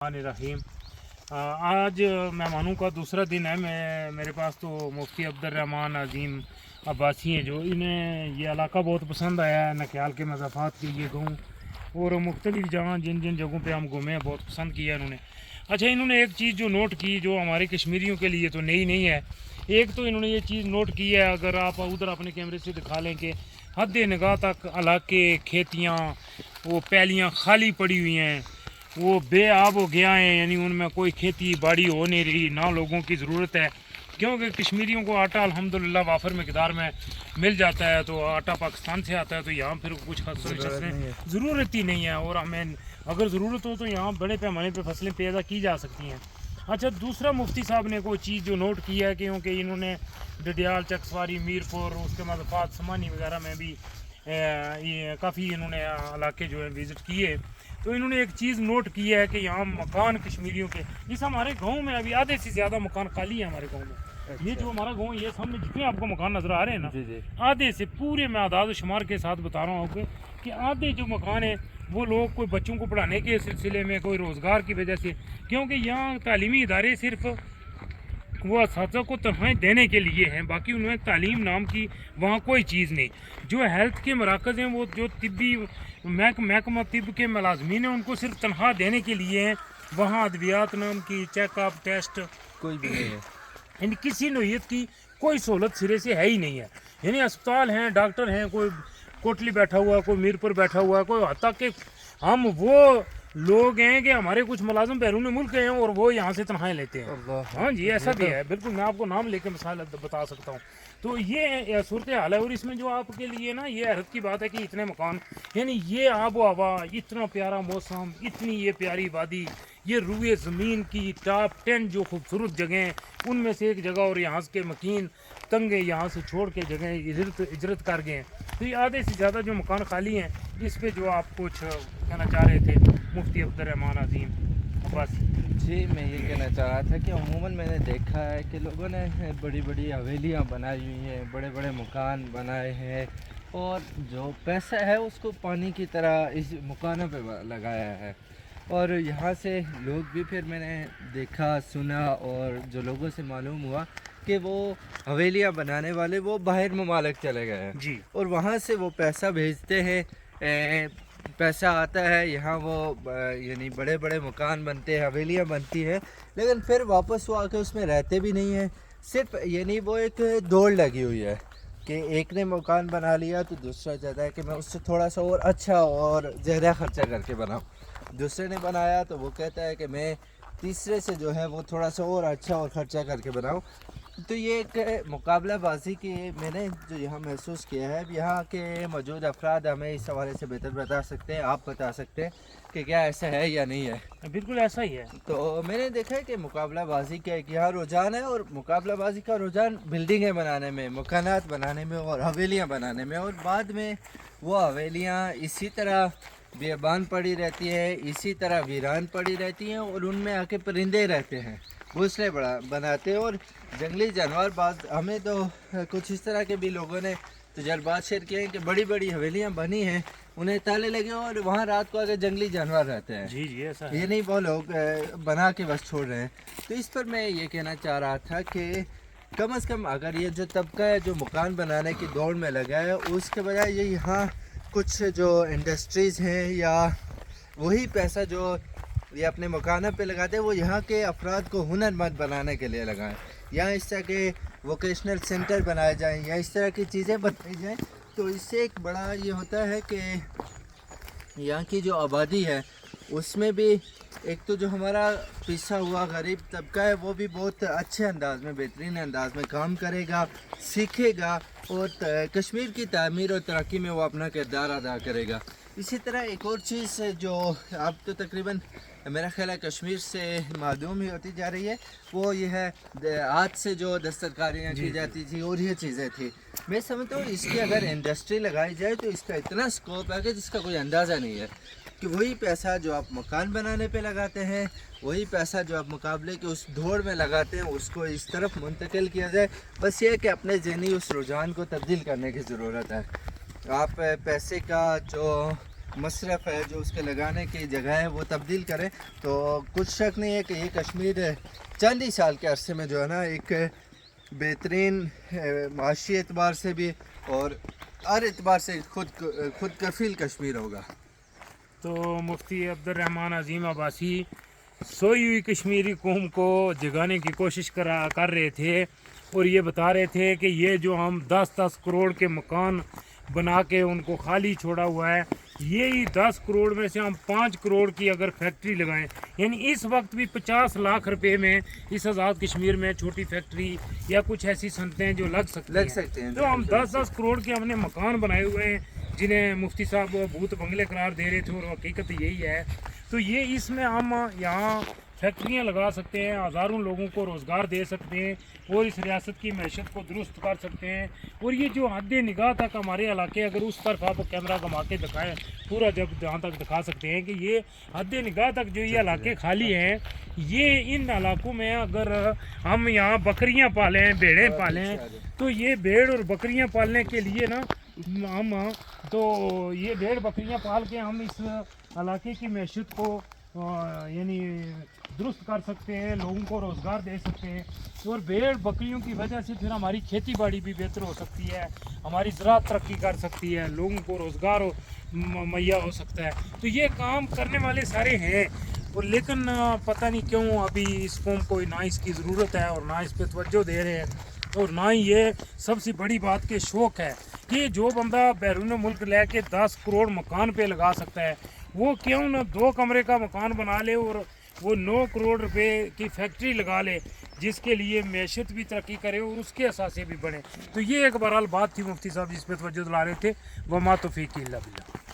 रहीम। आज मेहमानों का दूसरा दिन है। मेरे पास तो मुफ्ती अब्दुर्रहमान अजीम अब्बासी हैं, जो इन्हें ये इलाका बहुत पसंद आया है। नक्याल के मज़ाफ़ात के ये गाँव और मुख्तलिफ जगह जिन जिन जगहों पे हम घूमे हैं बहुत पसंद किया इन्होंने। अच्छा, इन्होंने एक चीज़ जो नोट की, जो हमारे कश्मीरियों के लिए तो नई नहीं है। एक तो इन्होंने ये चीज़ नोट की है, अगर आप उधर अपने कैमरे से दिखा लें कि हद निगाह तक इलाके, खेतियाँ, वो पैलियाँ खाली पड़ी हुई हैं, वो बेआब हो गया है, यानी उनमें कोई खेती बाड़ी हो नहीं रही, ना लोगों की ज़रूरत है। क्योंकि कश्मीरियों को आटा अल्हम्दुलिल्लाह वाफर मकदार में मिल जाता है, तो आटा पाकिस्तान से आता है, तो यहाँ फिर कुछ ज़रूरत ही नहीं है। और हमें अगर ज़रूरत हो तो यहाँ बड़े पैमाने पर फसलें पैदा की जा सकती हैं। अच्छा, दूसरा मुफ्ती साहब ने कोई चीज़ जो नोट किया है, क्योंकि इन्होंने डडियाल, चकसवारी, मीरपुर, उसके बाद फात समानी वगैरह में भी ये काफ़ी इन्होंने इलाके जो है विज़िट किए, तो इन्होंने एक चीज़ नोट की है कि यहाँ मकान कश्मीरियों के, इस हमारे गांव में अभी आधे से ज़्यादा मकान खाली है हमारे गांव में। अच्छा। ये जो हमारा गांव, ये सामने जितने आपको मकान नज़र आ रहे हैं ना, जी। आधे से पूरे मैं आदाद शुमार के साथ बता रहा हूँ आपको कि आधे जो मकान है वो लोग कोई बच्चों को पढ़ाने के सिलसिले में, कोई रोज़गार की वजह से, क्योंकि यहाँ तालीमी इदारे सिर्फ वो असातिज़ा को तनख्वाहें देने के लिए हैं, बाकी उनमें तालीम नाम की वहाँ कोई चीज़ नहीं। जो हेल्थ के मराकज़ हैं, वो जो तिब्बी महकमा तिब के मुलाजमीन हैं, उनको सिर्फ तनख्वाह देने के लिए हैं। वहाँ अद्वियात नाम की, चेकअप, टेस्ट कोई भी नहीं है, यानी किसी नोयत की कोई सहूलत सिरे से है ही नहीं है। यानी अस्पताल हैं, डॉक्टर हैं, कोई कोटली बैठा हुआ है, कोई मीरपुर बैठा हुआ है, कोई हत्ता कि हम वो लोग हैं कि हमारे कुछ मुलाजिम बैरून मुल्क हैं और वो यहाँ से तनख्वाहें लेते हैं। हाँ जी, ऐसा भी है, बिल्कुल। मैं आपको नाम लेके मिसाल बता सकता हूँ। तो ये सूरत हाल है। और इसमें जो आपके लिए ना ये हैरत की बात है कि इतने मकान, यानी ये आबो हवा, इतना प्यारा मौसम, इतनी ये प्यारी वादी, ये रुए ज़मीन की टॉप 10 जो खूबसूरत जगह हैं, उनमें से एक जगह, और यहाँ के मकीन तंगे यहाँ से छोड़ के जगह इजरत कर गए हैं। तो ये आधे से ज़्यादा जो मकान खाली हैं, इस पे जो आप कुछ कहना चाह रहे थे मुफ्ती अब्दुर्रहमान अजीम अब्बासी। जी, मैं ये कहना चाह रहा था कि अमूमन मैंने देखा है कि लोगों ने बड़ी बड़ी हवेलियाँ बनाई हुई हैं, बड़े बड़े मकान बनाए हैं, और जो पैसा है उसको पानी की तरह इस मकानों पे लगाया है। और यहाँ से लोग भी, फिर मैंने देखा, सुना, और जो लोगों से मालूम हुआ कि वो हवेलियाँ बनाने वाले वो बाहर ममालिक चले गए हैं जी, और वहाँ से वो पैसा भेजते हैं, पैसा आता है यहाँ, वो यानी बड़े बड़े मकान बनते हैं, हवेलियाँ बनती हैं, लेकिन फिर वापस वो आके उसमें रहते भी नहीं हैं। सिर्फ यानी वो एक दौड़ लगी हुई है कि एक ने मकान बना लिया तो दूसरा चाहता है कि मैं उससे थोड़ा सा और अच्छा और ज़्यादा खर्चा करके बनाऊँ। दूसरे ने बनाया तो वो कहता है कि मैं तीसरे से जो है वो थोड़ा सा और अच्छा और ख़र्चा करके बनाऊँ। तो ये एक मुकाबलाबाजी की मैंने जो यहाँ महसूस किया है। अब यहाँ के मौजूद अफराद हमें इस हवाले से बेहतर बता सकते हैं, आप बता सकते हैं कि क्या ऐसा है या नहीं है। बिल्कुल ऐसा ही है। तो मैंने देखा है कि मुकाबलाबाजी का एक यहाँ रुझान है, और मुकाबलाबाजी का रुझान बिल्डिंगें बनाने में, मकानात बनाने में और हवेलियाँ बनाने में, और बाद में वो हवेलियाँ इसी तरह बेबान पड़ी रहती है, इसी तरह वीरान पड़ी रहती हैं, और उनमें आके परिंदे रहते हैं, घोंसले बनाते हैं, और जंगली जानवर। बाद हमें तो कुछ इस तरह के भी लोगों ने तजर्बात शेयर किए हैं कि बड़ी बड़ी हवेलियाँ बनी हैं, उन्हें ताले लगे और वहाँ रात को आगे जंगली जानवर रहते हैं। जी जी, ऐसा है। ये नहीं वो लोग बना के बस छोड़ रहे हैं। तो इस पर मैं ये कहना चाह रहा था कि कम से कम अगर ये जो तबका है जो मकान बनाने की दौड़ में लगा है, उसके बजाय ये यहाँ कुछ जो इंडस्ट्रीज़ हैं या वही पैसा जो ये अपने मकानों पे लगाते हैं वो यहाँ के अफराद को हुनरमंद बनाने के लिए लगाएं, या इस तरह के वोकेशनल सेंटर बनाए जाएं, या इस तरह की चीज़ें बनाई जाएं। तो इससे एक बड़ा ये होता है कि यहाँ की जो आबादी है उसमें भी एक तो जो हमारा पिसा हुआ गरीब तबका है वो भी बहुत अच्छे अंदाज में, बेहतरीन अंदाज में काम करेगा, सीखेगा, और कश्मीर की तामीर और तरक्की में वो अपना किरदार अदा करेगा। इसी तरह एक और चीज़ जो अब तो तकरीबन मेरा ख्याल है कश्मीर से मालूम ही होती जा रही है, वो ये है हाथ से जो दस्तकारियाँ की जाती थी और ये चीज़ें थी। मैं समझता हूँ इसकी अगर इंडस्ट्री लगाई जाए तो इसका इतना स्कोप है कि जिसका कोई अंदाज़ा नहीं है, कि वही पैसा जो आप मकान बनाने पे लगाते हैं, वही पैसा जो आप मुकाबले के उस दौड़ में लगाते हैं, उसको इस तरफ मुंतकिल किया जाए। बस ये है कि अपने ज़हनी उस रुझान को तब्दील करने की ज़रूरत है। आप पैसे का जो مصرف ہے جو اس کے لگانے کی جگہ ہے وہ تبدیل کریں تو کچھ شک نہیں ہے کہ یہ کشمیر چند ہی سال کے عرصے میں جو ہے نا ایک بہترین معاشی اعتبار سے بھی اور ہر اعتبار سے خود کفیل کشمیر ہوگا. تو مفتی عبد الرحمن عظیم عباسی سوئی ہوئی کشمیری قوم کو جگانے کی کوشش کر رہے تھے اور یہ بتا رہے تھے کہ یہ جو ہم 10 کروڑ کے مکان بنا کے ان کو خالی چھوڑا ہوا ہے، یہی 10 کروڑ میں سے ہم 5 کروڑ کی اگر فیکٹری لگائیں، یعنی اس وقت بھی 50 لاکھ روپے میں اس آزاد کشمیر میں چھوٹی فیکٹری یا کچھ ایسی صنعتیں جو لگ سکتے ہیں. تو ہم 10 کروڑ کے ہم نے مکان بنائے ہوئے ہیں جنہیں مفتی صاحب بھوت بنگلے قرار دے رہے تھے اور حقیقت یہی ہے. تو یہ اس میں ہم یہاں فیکٹریاں لگا سکتے ہیں، ہزاروں لوگوں کو روزگار دے سکتے ہیں اور اس ریاست کی معیشت کو درست کر سکتے ہیں. اور یہ جو حد نگاہ تک ہمارے علاقے، اگر اس طرف آپ کیمرہ گھما کے دکھائیں پورا جہاں تک دکھا سکتے ہیں کہ یہ حد نگاہ تک جو یہ علاقے خالی ہیں، یہ ان علاقوں میں اگر ہم یہاں بکریاں پالیں، بھیڑیں پالیں، تو یہ بھیڑ اور بکریاں پالنے کے لیے نا ہم تو یہ بھیڑ بکریاں پال کے ہم اس علاقے کی معیشت کو یعنی درست کر سکتے ہیں، لوگوں کو روزگار دے سکتے ہیں. اور بھیڑ بکریوں کی وجہ سے پھر ہماری کھیتی باڑی بھی بہتر ہو سکتی ہے، ہماری زراعت ترقی کر سکتی ہے، لوگوں کو روزگار مہیا ہو سکتا ہے. تو یہ کام کرنے والے سارے ہیں اور لیکن پتہ نہیں کیوں ابھی اس قوم کو نہ اس کی ضرورت ہے اور نہ اس پہ توجہ دے رہے ہیں اور نہ ہی یہ سب سے بڑی بات کہ شوق ہے کہ جو بندہ بیرون ملک لے کے 10 کروڑ مکان پہ لگا سکتا ہے وہ کیوں نہ 2 کمرے کا مکان بنا لے اور وہ 9 کروڑ روپے کی فیکٹری لگا لے جس کے لیے معیشت بھی ترقی کرے اور اس کے اثاثے بھی بنے. تو یہ ایک بہرحال بات تھی مفتی صاحب جس پہ توجہ دلا رہے تھے. وما توفیقی الا باللہ.